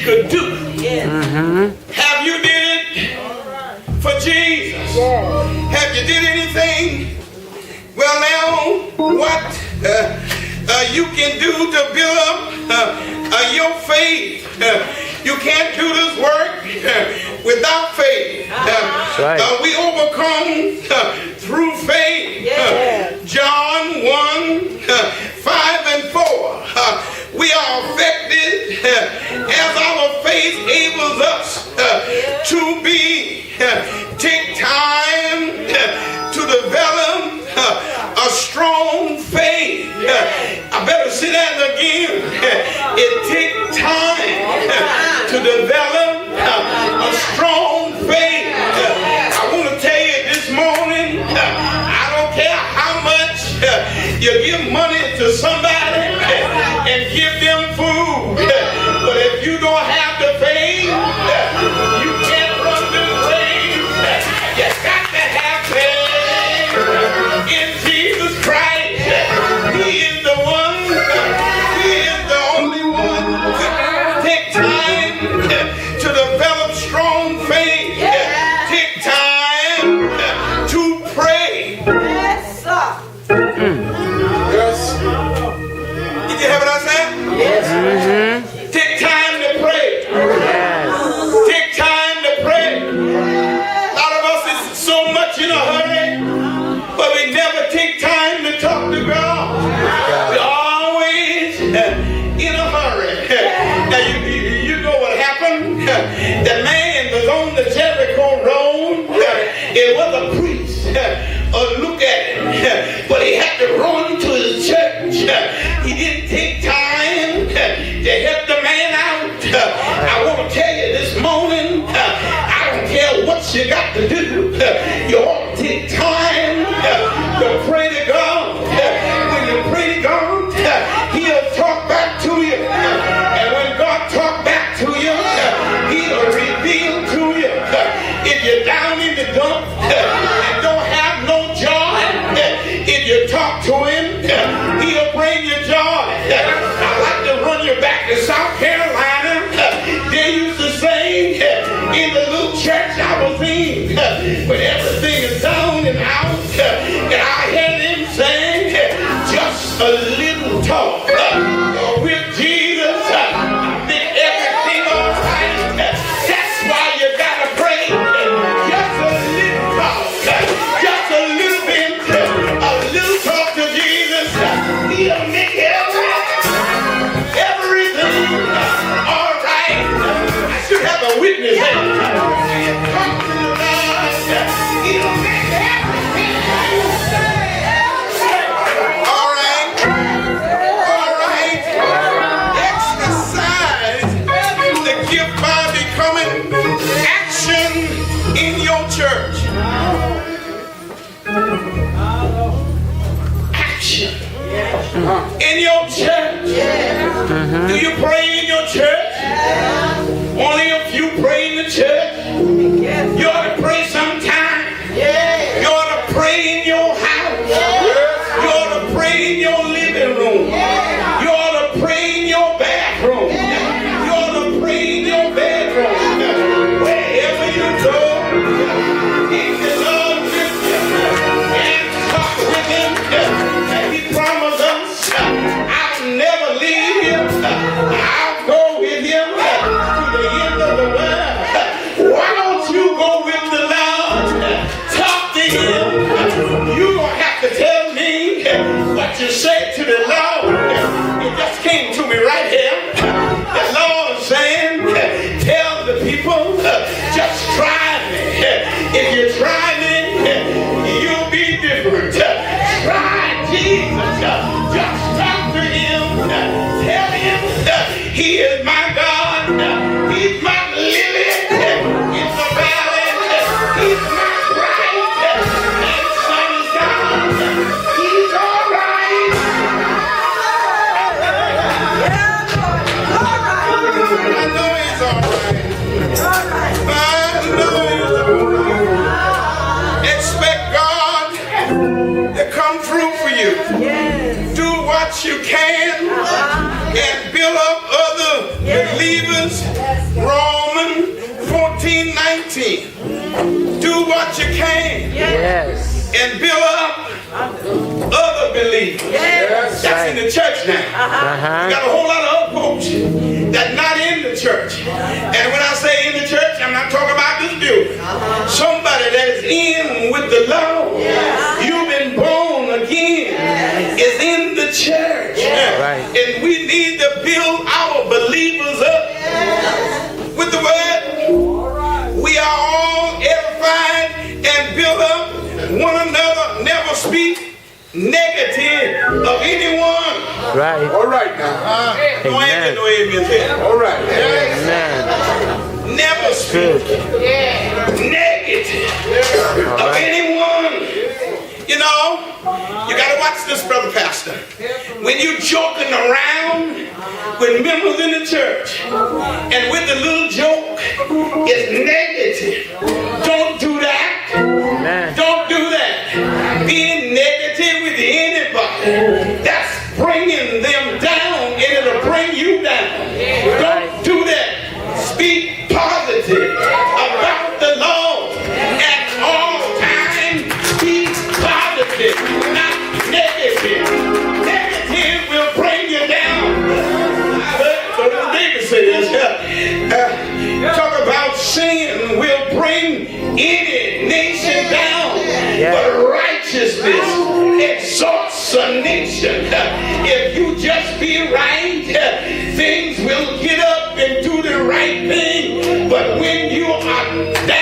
you could do. Have you did it for Jesus? Have you did anything? Well, now, what you can do to build up your faith? You can't do this work without faith. We overcome through faith. John 1:5 and 4. We are affected as our faith enables us to be. Take time to develop a strong faith. I better say that again. It takes time to develop a strong faith. I want to tell you this morning, I don't care how much you give money to somebody and give them food, but if you don't have the faith, you can't run this race. You got to have faith in Jesus Christ. He is the one. He is the only one. Take time to develop strong faith. Take time to pray. Yes. Did you hear what I said? Yes. Take time to pray. Take time to pray. A lot of us is so much in a hurry, but we never take time to talk to God. We're always in a hurry. Now you know what happened? The man was on the Jericho road. It was a priest. Look at it. But he had to run to his church. He didn't take time to help the man out. I want to tell you this morning, I don't care what you got to do. You ought to take time to pray to God. When you pray to God, He'll talk back to you. And when God talks back to you, He'll reveal to you. If you're down in the dump and don't have no joy, if you talk to Him, He'll bring you joy. I like to run you back to South Carolina. They used to sing in the little church I was in, when everything is down and out, and I heard him sing, just a little talk with Jesus, I make everything all right. That's why you gotta pray. Just a little talk, just a little bit, a little talk to Jesus. He'll make everything all right. I should have a witness there. Come to the Lord. He'll make everything all right. All right. Exercise the gift by becoming action in your church. Action in your church. Do you pray in your church? Only a few pray in the church. You ought to pray sometime. You ought to pray in your house. You ought to pray in your living room. You ought to pray in your bathroom. You ought to pray in your bedroom. Wherever you go, keep the Lord with you and talk with Him. And He promised us, I'll never leave you. I'll go with Him to the end of the world. Why don't you go with the Lord? Talk to Him. You don't have to tell me what you say to the Lord. It just came to me right here. The Lord is saying, tell the people, just try me. If you try me, you'll be different. Try Jesus. Just talk to Him. Tell Him He is my God. He's my lily in the valley. He's my bright and sunny star. He's all right. I know He's all right. I know He's all right. Expect God to come through for you. Do what you can and build up other believers 14:19. Do what you can. Yes. And build up other believers. Yes. That's in the church now. We got a whole lot of other folks that not in the church. And when I say in the church, I'm not talking about this building. Somebody that is in with the Lord. You've been born again. Is in the church. Right. And we need to build our believers up with the word. We are all edified and built up one another. Never speak negative of anyone. Right. All right now. No amen. No amen there. All right. Amen. Never speak negative of anyone. You know, you got to watch this, brother pastor. When you joking around with members in the church and with the little joke, it's negative. Don't do that. Amen. Don't do that. Being negative with anybody, that's bringing them down and it'll bring you down. Don't do that. Speak positive about the Lord at all times. Be positive, not negative. Negative will bring you down. I heard Brother David say this. Talk about sin will bring any nation down, but righteousness exalts a nation. If you just be right, things will get up and do the right thing. But when you are down,